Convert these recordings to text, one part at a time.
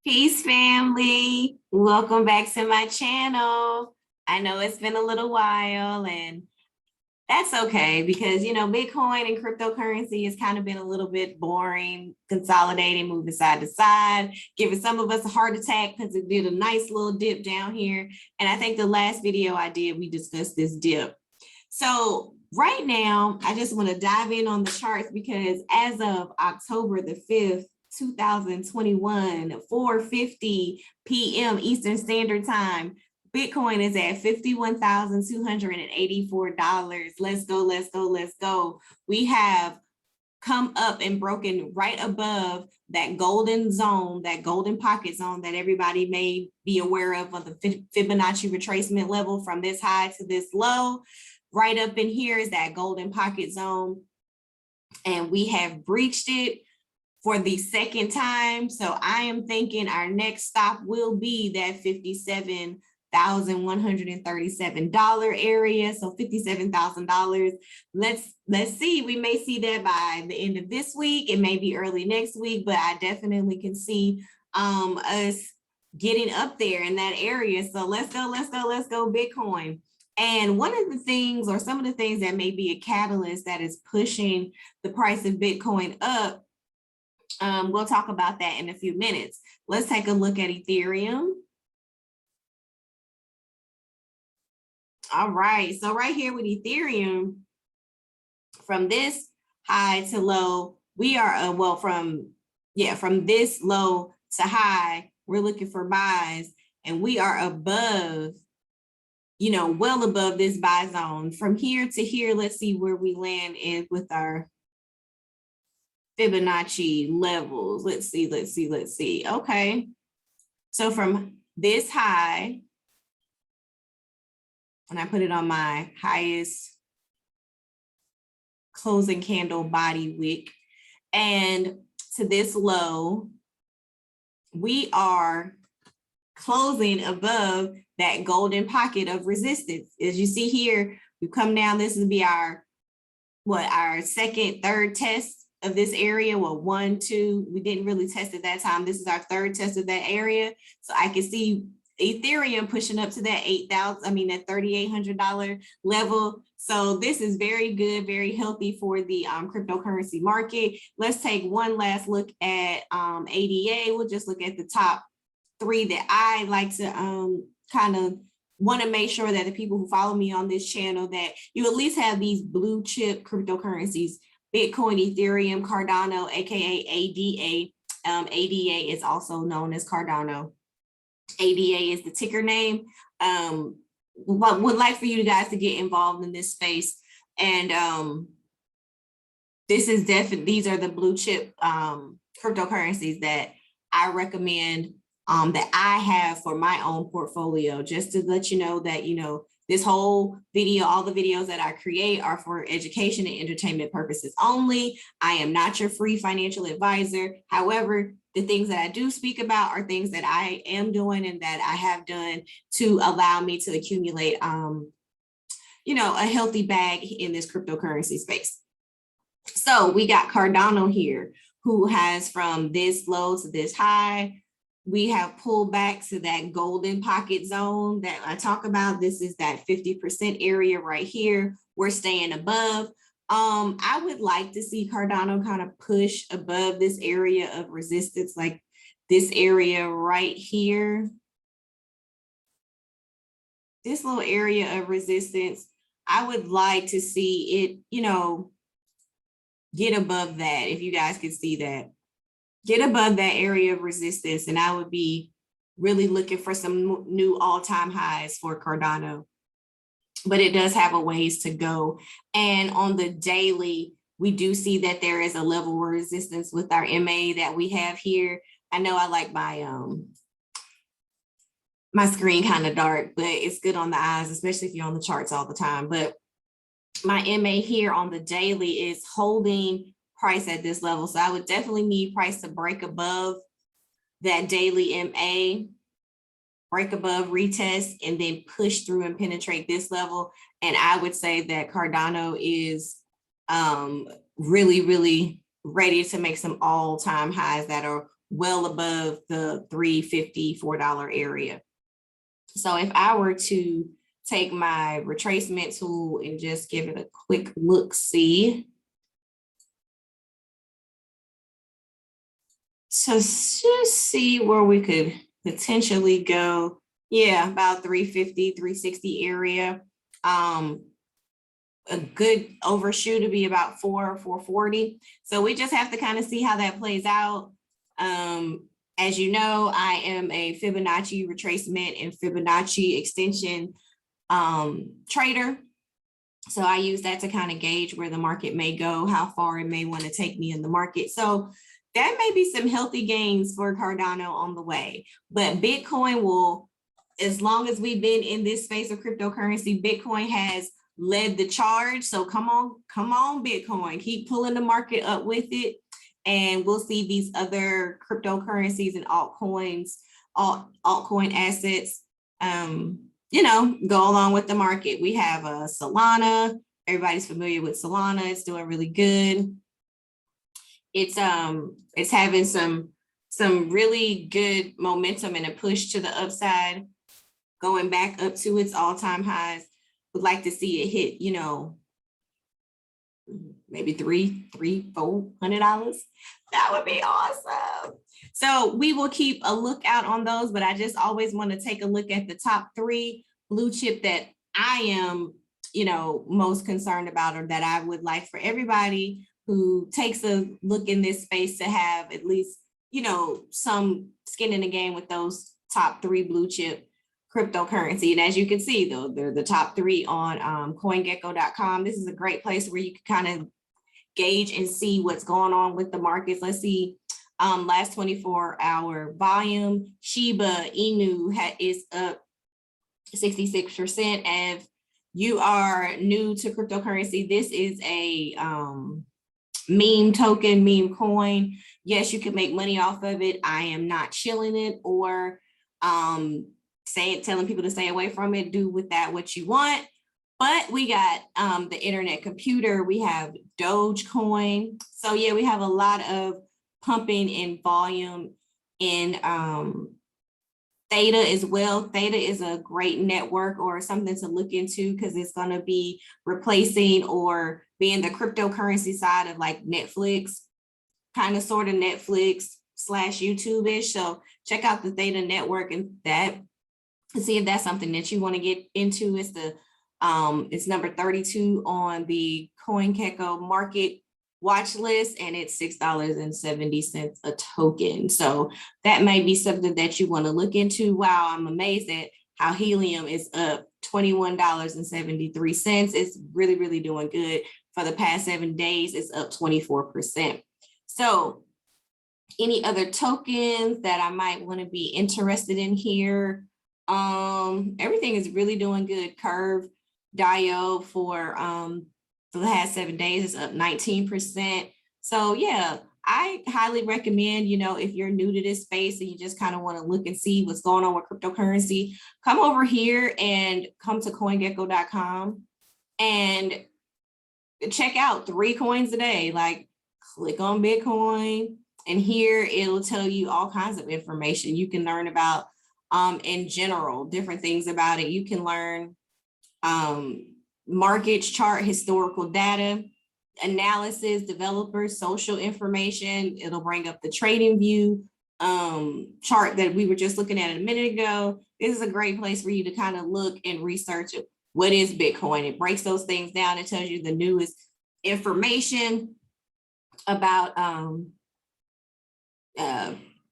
Peace, family. Welcome back to my channel. I know it's been a little while, and that's okay because, Bitcoin and cryptocurrency has kind of been a little bit boring, consolidating, moving side to side, giving some of us a heart attack because it did a nice little dip down here. And I think the last video I did, we discussed this dip. So right now, I just want to dive in on the charts because as of October the 5th, 2021, 4:50 p.m. Eastern Standard Time, Bitcoin is at $51,284. Let's go, let's go, let's go. We have come up and broken right above that golden zone, that golden pocket zone that everybody may be aware of the Fibonacci retracement level from this high to this low. Right up in here is that golden pocket zone. And we have breached it for the second time. So I am thinking our next stop will be that $57,137 area. So $57,000. Let's see. We may see that by the end of this week. It may be early next week, but I definitely can see us getting up there in that area. So let's go, let's go, let's go, Bitcoin. And one of the things, or some of the things that may be a catalyst that is pushing the price of Bitcoin up, we'll talk about that in a few minutes. Let's take a look at Ethereum. All right, so right here with Ethereum, from this high to low, we are, from this low to high, we're looking for buys, and we are above, well above this buy zone. From here to here, let's see where we land in with our Fibonacci levels. Let's see. Okay. So from this high, and I put it on my highest closing candle body wick, and to this low, we are closing above that golden pocket of resistance. As you see here, we come down, this will be our second, third test of this area. Well, 1, 2, we didn't really test it that time. This is our third test of that area. So I can see Ethereum pushing up to that that $3,800 level. So this is very good, very healthy for the cryptocurrency market. Let's take one last look at ADA. We'll just look at the top 3 that I like to kind of want to make sure that the people who follow me on this channel, that you at least have these blue chip cryptocurrencies: Bitcoin, Ethereum, Cardano, aka ADA. ADA is also known as Cardano. ADA is the ticker name. Would like for you guys to get involved in this space. And these are the blue chip cryptocurrencies that I recommend, that I have for my own portfolio, just to let you know that, this whole video, all the videos that I create are for education and entertainment purposes only. I am not your free financial advisor. However, the things that I do speak about are things that I am doing and that I have done to allow me to accumulate, a healthy bag in this cryptocurrency space. So we got Cardano here, who has from this low to this high. We have pulled back to that golden pocket zone that I talk about. This is that 50% area right here. We're staying above. I would like to see Cardano kind of push above this area of resistance, like this area right here. This little area of resistance, I would like to see it, get above that. If you guys can see that. Get above that area of resistance, and I would be really looking for some new all-time highs for Cardano. But it does have a ways to go. And on the daily, we do see that there is a level of resistance with our MA that we have here. I know I like my screen kind of dark, but it's good on the eyes, especially if you're on the charts all the time. But my MA here on the daily is holding price at this level. So I would definitely need price to break above that daily MA, break above, retest, and then push through and penetrate this level. And I would say that Cardano is really, really ready to make some all-time highs that are well above the $3.50, $4 area. So if I were to take my retracement tool and just give it a quick look see, so just see where we could potentially go. Yeah, about 350, 360 area. A good overshoot to be about 440. So we just have to kind of see how that plays out. As you know, I am a Fibonacci retracement and Fibonacci extension trader. So I use that to kind of gauge where the market may go, how far it may want to take me in the market. So that may be some healthy gains for Cardano on the way. But Bitcoin will, as long as we've been in this space of cryptocurrency, Bitcoin has led the charge. So come on, Bitcoin, keep pulling the market up with it. And we'll see these other cryptocurrencies and altcoins, altcoin assets, go along with the market. We have Solana. Everybody's familiar with Solana. It's doing really good. It's having some really good momentum and a push to the upside, going back up to its all-time highs. Would like to see it hit, maybe $300-$400. That would be awesome. So we will keep a lookout on those, but I just always want to take a look at the top 3 blue chip that I am, most concerned about, or that I would like for everybody who takes a look in this space to have at least, some skin in the game with those top 3 blue chip cryptocurrency. And as you can see, though, they're the top 3 on CoinGecko.com. This is a great place where you can kind of gauge and see what's going on with the markets. Let's see, last 24-hour volume. Shiba Inu is up 66%. If you are new to cryptocurrency, this is a meme token, meme coin. Yes, you can make money off of it. I am not shilling it or telling people to stay away from it. Do with that what you want. But we got the internet computer. We have Dogecoin. So yeah, we have a lot of pumping in volume in Theta as well. Theta is a great network or something to look into because it's going to be replacing or being the cryptocurrency side of like Netflix, kind of sort of Netflix / YouTube-ish. So check out the Theta network and that, see if that's something that you want to get into. It's the it's number 32 on the CoinGecko market watch list, and it's $6.70 a token. So that may be something that you want to look into. Wow, I'm amazed at how helium is up $21.73. It's really, really doing good. For the past 7 days, it's up 24%. So any other tokens that I might want to be interested in here? Everything is really doing good. Curve Dio for the last 7 days is up 19%. So yeah, I highly recommend, if you're new to this space and you just kind of want to look and see what's going on with cryptocurrency, come over here and come to CoinGecko.com and check out 3 coins a day. Like, click on Bitcoin, and here it'll tell you all kinds of information you can learn about in general, different things about it. You can learn markets, chart, historical data, analysis, developers, social information. It'll bring up the trading view chart that we were just looking at a minute ago. This is a great place for you to kind of look and research what is Bitcoin. It breaks those things down. It tells you the newest information about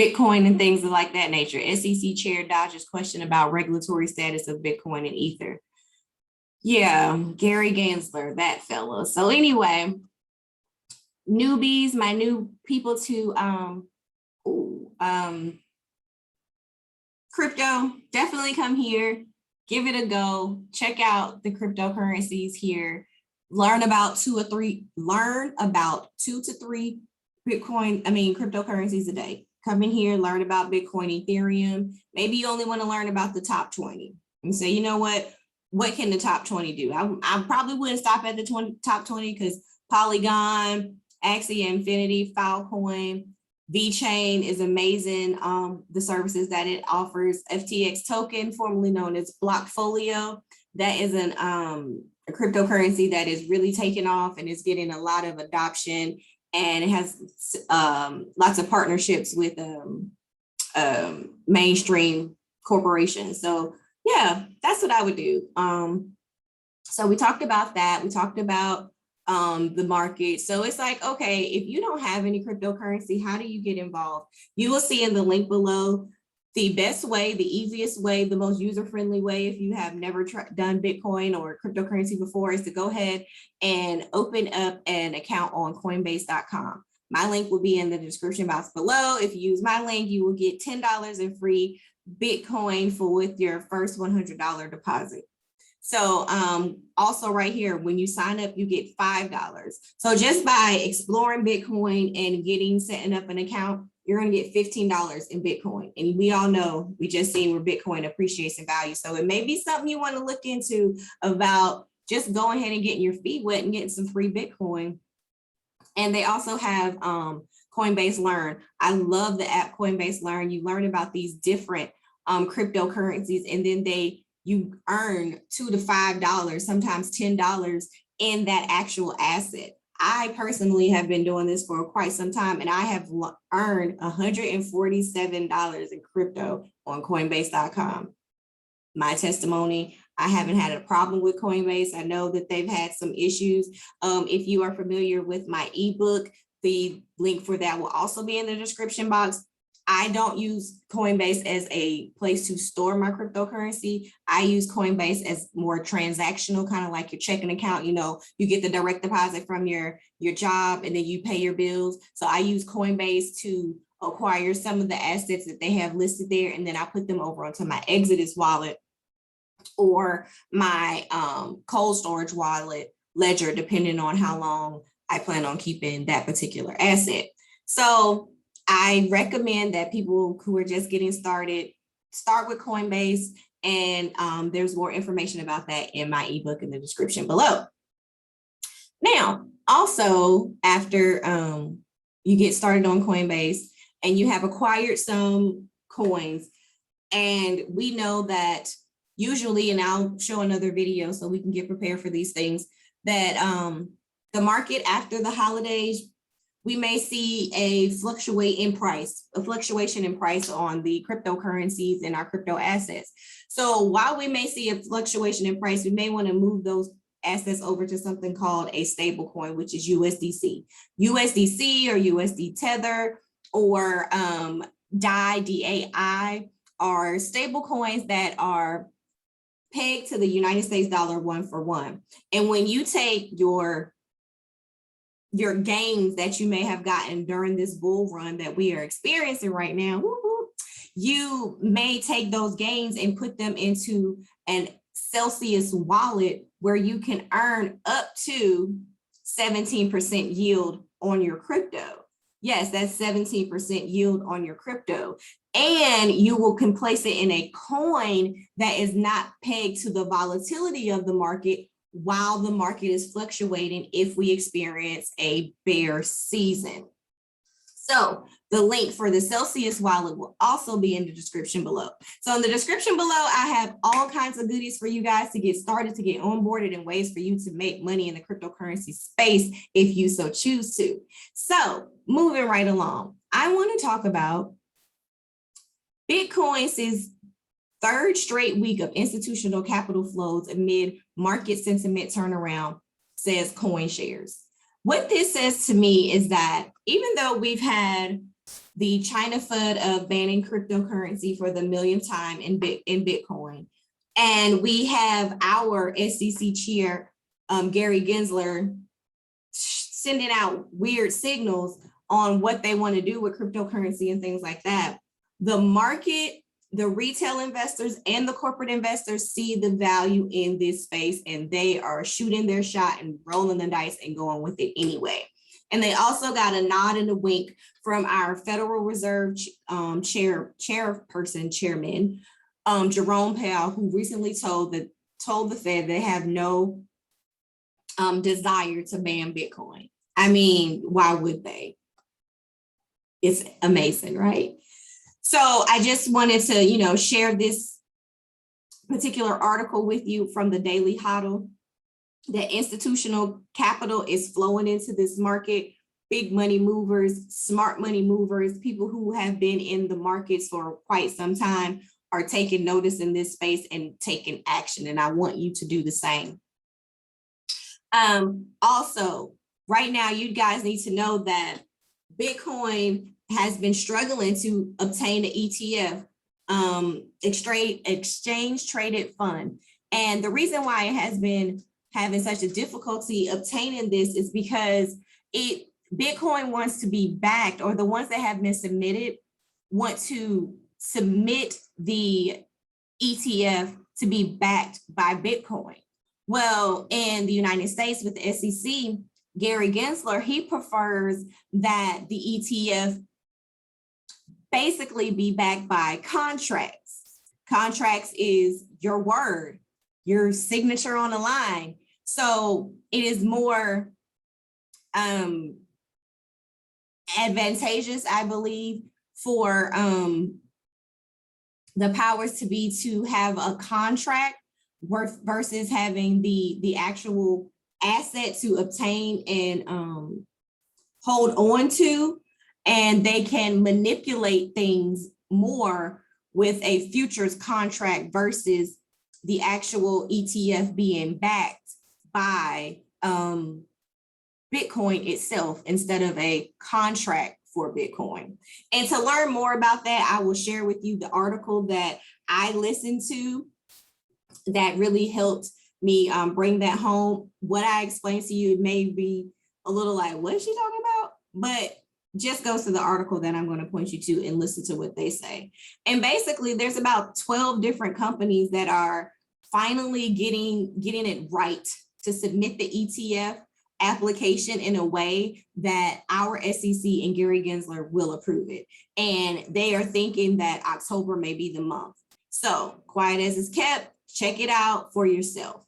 Bitcoin and things like that nature. SEC Chair dodges question about regulatory status of Bitcoin and Ether. Yeah, Gary Gensler, that fella. So anyway, newbies, my new people to crypto, definitely come here, give it a go, check out the cryptocurrencies here, learn about 2 to 3 cryptocurrencies a day. Come in here, learn about Bitcoin, Ethereum. Maybe you only want to learn about the top 20 and say, you know what can the top 20 do? I probably wouldn't stop at the top 20 because Polygon, Axie Infinity, Filecoin, VeChain is amazing. The services that it offers, FTX token, formerly known as Blockfolio, that is a cryptocurrency that is really taking off and is getting a lot of adoption, and it has lots of partnerships with mainstream corporations. So yeah, that's what I would do. So we talked about that. We talked about the market. So it's like, okay, if you don't have any cryptocurrency, how do you get involved? You will see in the link below the best way, the easiest way, the most user-friendly way, if you have never done Bitcoin or cryptocurrency before, is to go ahead and open up an account on Coinbase.com. My link will be in the description box below. If you use my link, you will get $10 in free Bitcoin with your first $100 deposit. So also right here, when you sign up, you get $5. So just by exploring Bitcoin and setting up an account, you're going to get $15 in Bitcoin. And we all know, we just seen where Bitcoin appreciates in value. So it may be something you want to look into about just going ahead and getting your feet wet and getting some free Bitcoin. And they also have Coinbase Learn. I love the app Coinbase Learn. You learn about these different cryptocurrencies, and then you earn $2 to $5, sometimes $10 in that actual asset. I personally have been doing this for quite some time, and I have earned $147 in crypto on Coinbase.com. My testimony, I haven't had a problem with Coinbase. I know that they've had some issues. If you are familiar with my ebook, the link for that will also be in the description box. I don't use Coinbase as a place to store my cryptocurrency. I use Coinbase as more transactional, kind of like your checking account. You know, you get the direct deposit from your job and then you pay your bills. So I use Coinbase to acquire some of the assets that they have listed there, and then I put them over onto my Exodus wallet or my cold storage wallet, Ledger, depending on how long I plan on keeping that particular asset. So I recommend that people who are just getting started start with Coinbase, and there's more information about that in my ebook in the description below. Now, also, after you get started on Coinbase and you have acquired some coins, and we know that usually, and I'll show another video so we can get prepared for these things, that the market after the holidays, we may see a fluctuation in price on the cryptocurrencies and our crypto assets. So while we may see a fluctuation in price, we may want to move those assets over to something called a stable coin, which is USDC. USDC or USD Tether or DAI, D-A-I, are stable coins that are pegged to the United States dollar 1 for 1. And when you take your gains that you may have gotten during this bull run that we are experiencing right now, you may take those gains and put them into an Celsius wallet where you can earn up to 17% yield on your crypto. Yes, that's 17% yield on your crypto. And you can place it in a coin that is not pegged to the volatility of the market while the market is fluctuating if we experience a bear season. So the link for the Celsius wallet will also be in the description below. So in the description below, I have all kinds of goodies for you guys to get started, to get onboarded, and ways for you to make money in the cryptocurrency space if you so choose to. So moving right along, I want to talk about Bitcoin's third straight week of institutional capital flows amid market sentiment turnaround, says CoinShares. What this says to me is that even though we've had the China FUD of banning cryptocurrency for the millionth time in Bitcoin, and we have our SEC chair, Gary Gensler, sending out weird signals on what they want to do with cryptocurrency and things like that, the market, the retail investors and the corporate investors see the value in this space, and they are shooting their shot and rolling the dice and going with it anyway. And they also got a nod and a wink from our Federal Reserve chairman, Jerome Powell, who recently told the Fed they have no desire to ban Bitcoin. I mean, why would they? It's amazing, right? So I just wanted to, share this particular article with you from the Daily HODL. That institutional capital is flowing into this market. Big money movers, smart money movers, people who have been in the markets for quite some time are taking notice in this space and taking action. And I want you to do the same. Also, right now, you guys need to know that Bitcoin has been struggling to obtain an ETF, exchange traded fund. And the reason why it has been having such a difficulty obtaining this is because Bitcoin wants to be backed, or the ones that have been submitted want to submit the ETF to be backed by Bitcoin. Well, in the United States with the SEC, Gary Gensler, he prefers that the ETF basically be backed by contracts. Contracts is your word, your signature on the line. So it is more advantageous, I believe, for the powers to be to have a contract versus having the actual asset to obtain and hold on to, and they can manipulate things more with a futures contract versus the actual ETF being backed by Bitcoin itself instead of a contract for Bitcoin. And to learn more about that, I will share with you the article that I listened to that really helped me bring that home. What I explained to you, it may be a little like, what is she talking about? But just go to the article that I'm going to point you to and listen to what they say. And basically, there's about 12 different companies that are finally getting it right to submit the ETF application in a way that our SEC and Gary Gensler will approve it. And they are thinking that October may be the month. So quiet as it's kept, check it out for yourself.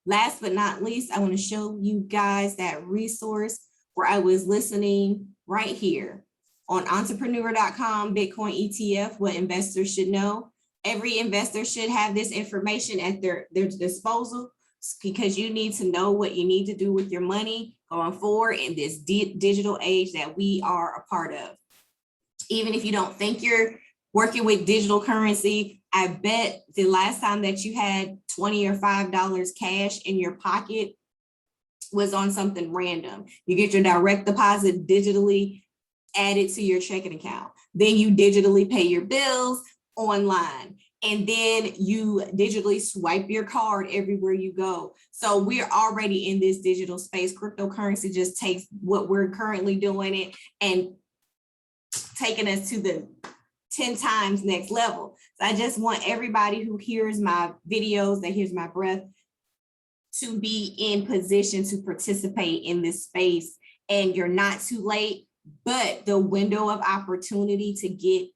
Last but not least, I want to show you guys that resource where I was listening right here on entrepreneur.com, Bitcoin ETF, what investors should know. Every investor should have this information at their disposal, because you need to know what you need to do with your money going forward in this digital age that we are a part of. Even if you don't think you're working with digital currency, I bet the last time that you had $20 or $5 cash in your pocket was on something random. You get your direct deposit digitally added to your checking account. Then you digitally pay your bills online. And then you digitally swipe your card everywhere you go. So we're already in this digital space. Cryptocurrency just takes what we're currently doing it and taking us to the 10 times next level. So I just want everybody who hears my videos, that hears my breath, to be in position to participate in this space. And you're not too late, but the window of opportunity to get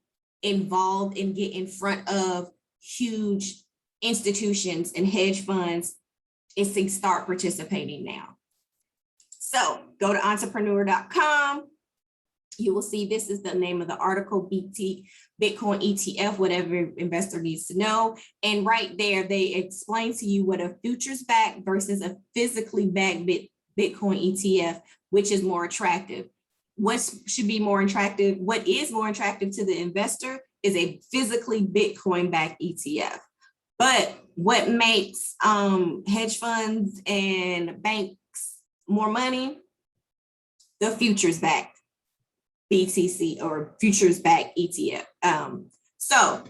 involved and get in front of huge institutions and hedge funds is to start participating now. So go to entrepreneur.com. You will see this is the name of the article, Bitcoin ETF, whatever investor needs to know. And right there, they explain to you what a futures backed versus a physically backed Bitcoin ETF, which is more attractive. What should be more attractive? What is more attractive to the investor is a physically Bitcoin-backed ETF. But what makes hedge funds and banks more money? The futures-backed BTC or futures-backed ETF. So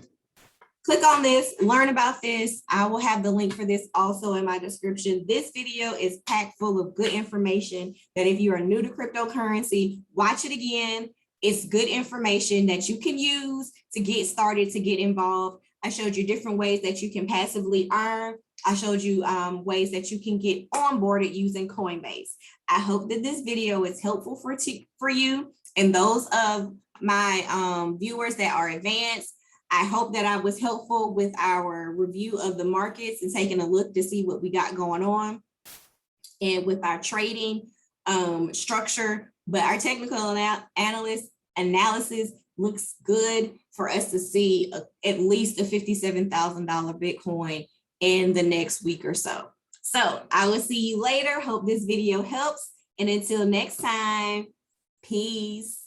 click on this, learn about this. I will have the link for this also in my description. This video is packed full of good information that if you are new to cryptocurrency, watch it again. It's good information that you can use to get started, to get involved. I showed you different ways that you can passively earn. I showed you ways that you can get onboarded using Coinbase. I hope that this video is helpful for you and those of my viewers that are advanced. I hope that I was helpful with our review of the markets and taking a look to see what we got going on and with our trading structure. But our technical analysis looks good for us to see at least a $57,000 Bitcoin in the next week or so. So I will see you later. Hope this video helps. And until next time, peace.